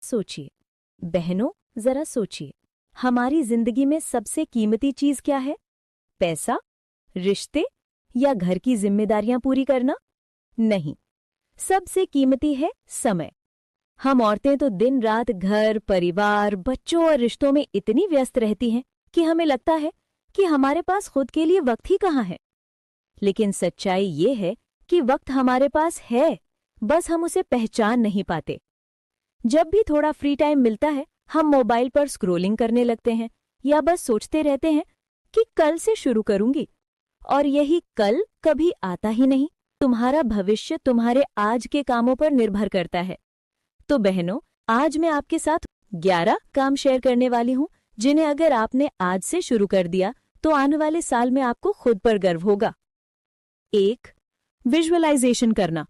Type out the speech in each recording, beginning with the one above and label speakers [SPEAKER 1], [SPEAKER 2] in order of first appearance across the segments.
[SPEAKER 1] सोचिए बहनों, जरा सोचिए, हमारी जिंदगी में सबसे कीमती चीज क्या है? पैसा, रिश्ते या घर की जिम्मेदारियां पूरी करना? नहीं, सबसे कीमती है समय। हम औरतें तो दिन रात घर, परिवार, बच्चों और रिश्तों में इतनी व्यस्त रहती हैं कि हमें लगता है कि हमारे पास खुद के लिए वक्त ही कहाँ है। लेकिन सच्चाई ये है कि वक्त हमारे पास है, बस हम उसे पहचान नहीं पाते। जब भी थोड़ा फ्री टाइम मिलता है, हम मोबाइल पर स्क्रॉलिंग करने लगते हैं या बस सोचते रहते हैं कि कल से शुरू करूंगी, और यही कल कभी आता ही नहीं। तुम्हारा भविष्य तुम्हारे आज के कामों पर निर्भर करता है। तो बहनों, आज मैं आपके साथ 11 काम शेयर करने वाली हूं, जिन्हें अगर आपने आज से शुरू कर दिया तो आने वाले साल में आपको खुद पर गर्व होगा। 1. विजुअलाइजेशन करना।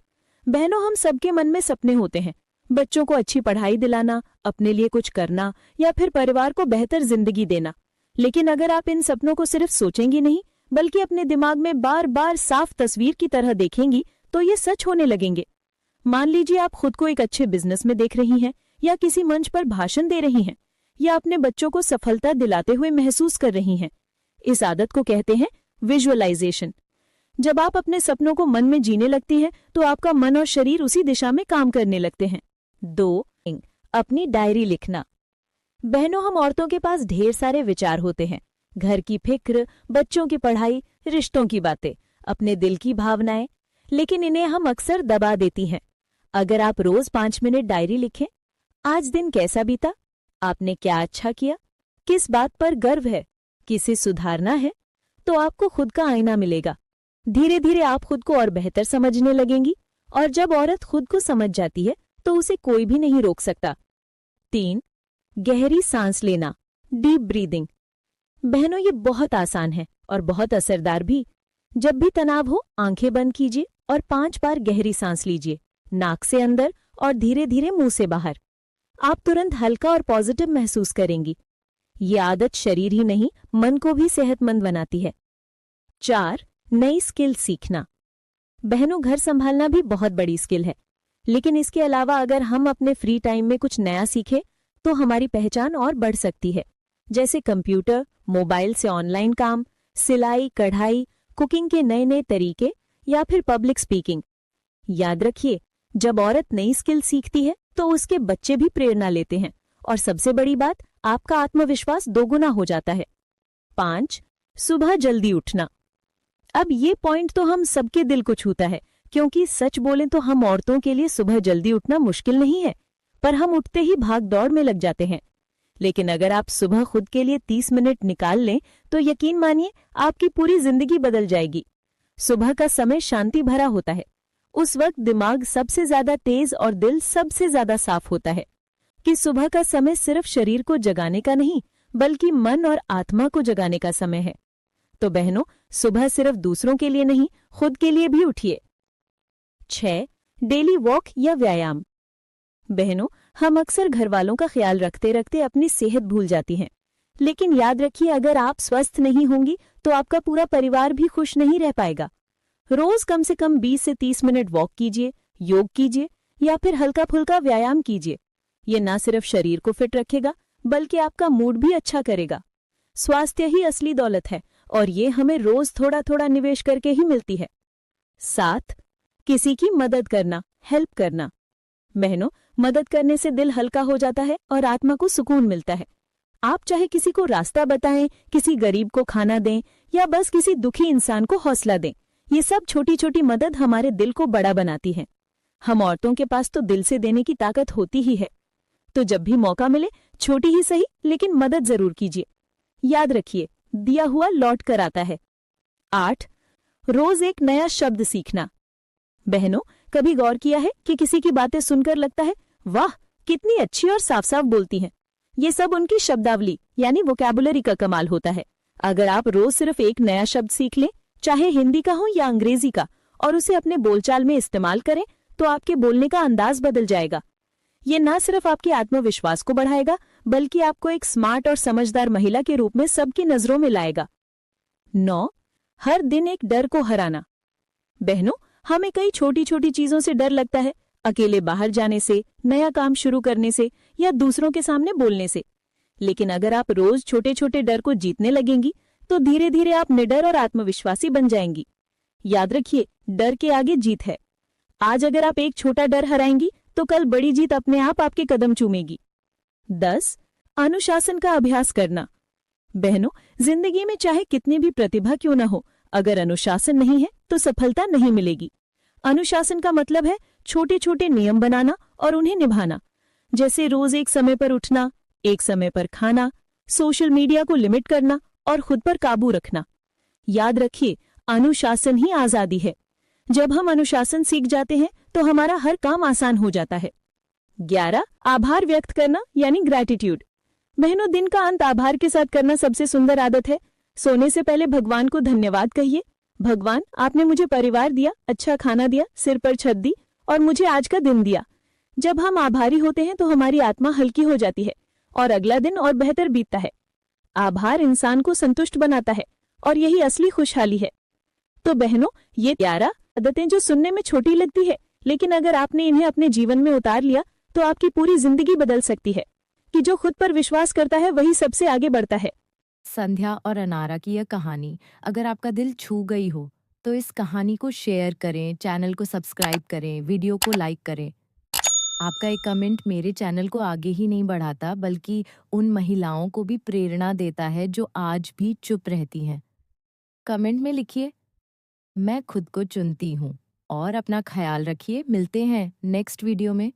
[SPEAKER 1] बहनों, हम सबके मन में सपने होते हैं। बच्चों को अच्छी पढ़ाई दिलाना, अपने लिए कुछ करना या फिर परिवार को बेहतर जिंदगी देना। लेकिन अगर आप इन सपनों को सिर्फ सोचेंगी नहीं, बल्कि अपने दिमाग में बार बार साफ तस्वीर की तरह देखेंगी, तो ये सच होने लगेंगे। मान लीजिए आप खुद को एक अच्छे बिजनेस में देख रही हैं, या किसी मंच पर भाषण दे रही हैं, या अपने बच्चों को सफलता दिलाते हुए महसूस कर रही हैं। इस आदत को कहते हैं विजुअलाइजेशन। जब आप अपने सपनों को मन में जीने लगती हैं, तो आपका मन और शरीर उसी दिशा में काम करने लगते हैं। 2. अपनी डायरी लिखना। बहनों, हम औरतों के पास ढेर सारे विचार होते हैं। घर की फिक्र, बच्चों की पढ़ाई, रिश्तों की बातें, अपने दिल की भावनाएं, लेकिन इन्हें हम अक्सर दबा देती हैं। अगर आप रोज 5 मिनट डायरी लिखें, आज दिन कैसा बीता, आपने क्या अच्छा किया, किस बात पर गर्व है, किसे सुधारना है, तो आपको खुद का आईना मिलेगा। धीरे धीरे आप खुद को और बेहतर समझने लगेंगी, और जब औरत खुद को समझ जाती है तो उसे कोई भी नहीं रोक सकता। 3. गहरी सांस लेना, डीप ब्रीदिंग। बहनों, ये बहुत आसान है और बहुत असरदार भी। जब भी तनाव हो, आंखें बंद कीजिए और 5 बार गहरी सांस लीजिए, नाक से अंदर और धीरे धीरे मुंह से बाहर। आप तुरंत हल्का और पॉजिटिव महसूस करेंगी। ये आदत शरीर ही नहीं, मन को भी सेहतमंद बनाती है। 4. नई स्किल सीखना। बहनों, घर संभालना भी बहुत बड़ी स्किल है, लेकिन इसके अलावा अगर हम अपने फ्री टाइम में कुछ नया सीखें तो हमारी पहचान और बढ़ सकती है। जैसे कंप्यूटर, मोबाइल से ऑनलाइन काम, सिलाई, कढ़ाई, कुकिंग के नए नए तरीके या फिर पब्लिक स्पीकिंग। याद रखिए, जब औरत नई स्किल सीखती है तो उसके बच्चे भी प्रेरणा लेते हैं, और सबसे बड़ी बात, आपका आत्मविश्वास दोगुना हो जाता है। 5. सुबह जल्दी उठना। अब ये पॉइंट तो हम सबके दिल को छूता है, क्योंकि सच बोलें तो हम औरतों के लिए सुबह जल्दी उठना मुश्किल नहीं है, पर हम उठते ही भाग दौड़ में लग जाते हैं। लेकिन अगर आप सुबह खुद के लिए 30 मिनट निकाल लें तो यकीन मानिए आपकी पूरी जिंदगी बदल जाएगी। सुबह का समय शांति भरा होता है। उस वक्त दिमाग सबसे ज्यादा तेज और दिल सबसे ज्यादा साफ होता है। कि सुबह का समय सिर्फ शरीर को जगाने का नहीं, बल्कि मन और आत्मा को जगाने का समय है। तो बहनों, सुबह सिर्फ दूसरों के लिए नहीं, खुद के लिए भी उठिए। 6. डेली वॉक या व्यायाम। बहनों, हम अक्सर घर वालों का ख्याल रखते रखते अपनी सेहत भूल जाती हैं। लेकिन याद रखिए, अगर आप स्वस्थ नहीं होंगी तो आपका पूरा परिवार भी खुश नहीं रह पाएगा। रोज कम से कम 20 से 30 मिनट वॉक कीजिए, योग कीजिए या फिर हल्का फुल्का व्यायाम कीजिए। ये ना सिर्फ शरीर को फिट रखेगा, बल्कि आपका मूड भी अच्छा करेगा। स्वास्थ्य ही असली दौलत है, और ये हमें रोज थोड़ा थोड़ा निवेश करके ही मिलती है। 7. किसी की मदद करना, हेल्प करना। बहनों, मदद करने से दिल हल्का हो जाता है और आत्मा को सुकून मिलता है। आप चाहे किसी को रास्ता बताएं, किसी गरीब को खाना दें या बस किसी दुखी इंसान को हौसला दें, ये सब छोटी छोटी मदद हमारे दिल को बड़ा बनाती है। हम औरतों के पास तो दिल से देने की ताकत होती ही है। तो जब भी मौका मिले, छोटी ही सही लेकिन मदद जरूर कीजिए। याद रखिए, दिया हुआ लौट कर आता है। 8. रोज एक नया शब्द सीखना। बहनों, कभी गौर किया है कि किसी की बातें सुनकर लगता है, वाह कितनी अच्छी और साफ साफ बोलती हैं। ये सब उनकी शब्दावली यानी वोकैबुलरी का कमाल होता है। अगर आप रोज सिर्फ एक नया शब्द सीख लें, चाहे हिंदी का हो या अंग्रेजी का, और उसे अपने बोलचाल में इस्तेमाल करें, तो आपके बोलने का अंदाज बदल जाएगा। ये ना सिर्फ आपके आत्मविश्वास को बढ़ाएगा, बल्कि आपको एक स्मार्ट और समझदार महिला के रूप में सबकी नजरों में लाएगा। 9. हर दिन एक डर को हराना। बहनों, हमें कई छोटी छोटी चीजों से डर लगता है। अकेले बाहर जाने से, नया काम शुरू करने से या दूसरों के सामने बोलने से। लेकिन अगर आप रोज छोटे छोटे डर को जीतने लगेंगी तो धीरे धीरे आप निडर और आत्मविश्वासी बन जाएंगी। याद रखिए, डर के आगे जीत है। आज अगर आप एक छोटा डर हराएंगी तो कल बड़ी जीत अपने आप आपके कदम चूमेगी। 10. अनुशासन का अभ्यास करना। बहनों, जिंदगी में चाहे कितनी भी प्रतिभा क्यों न हो, अगर अनुशासन नहीं है तो सफलता नहीं मिलेगी। अनुशासन का मतलब है छोटे छोटे नियम बनाना और उन्हें निभाना, जैसे रोज एक समय पर उठना, एक समय पर खाना, सोशल मीडिया को लिमिट करना और खुद पर काबू रखना। याद रखिए, अनुशासन ही आजादी है। जब हम अनुशासन सीख जाते हैं तो हमारा हर काम आसान हो जाता है। 11. आभार व्यक्त करना यानी ग्रैटिट्यूड। बहनों, दिन का अंत आभार के साथ करना सबसे सुंदर आदत है। सोने से पहले भगवान को धन्यवाद कहिए। भगवान, आपने मुझे परिवार दिया, अच्छा खाना दिया, सिर पर छत दी और मुझे आज का दिन दिया। जब हम आभारी होते हैं तो हमारी आत्मा हल्की हो जाती है और अगला दिन और बेहतर बीतता है। आभार इंसान को संतुष्ट बनाता है और यही असली खुशहाली है। तो बहनों, ये 11 आदतें जो सुनने में छोटी लगती है, लेकिन अगर आपने इन्हें अपने जीवन में उतार लिया तो आपकी पूरी जिंदगी बदल सकती है। कि जो खुद पर विश्वास करता है वही सबसे आगे बढ़ता है।
[SPEAKER 2] संध्या और अनारा की यह कहानी अगर आपका दिल छू गई हो तो इस कहानी को शेयर करें, चैनल को सब्सक्राइब करें, वीडियो को लाइक करें। आपका एक कमेंट मेरे चैनल को आगे ही नहीं बढ़ाता बल्कि उन महिलाओं को भी प्रेरणा देता है जो आज भी चुप रहती हैं। कमेंट में लिखिए, मैं खुद को चुनती हूँ, और अपना ख्याल रखिए। मिलते हैं नेक्स्ट वीडियो में।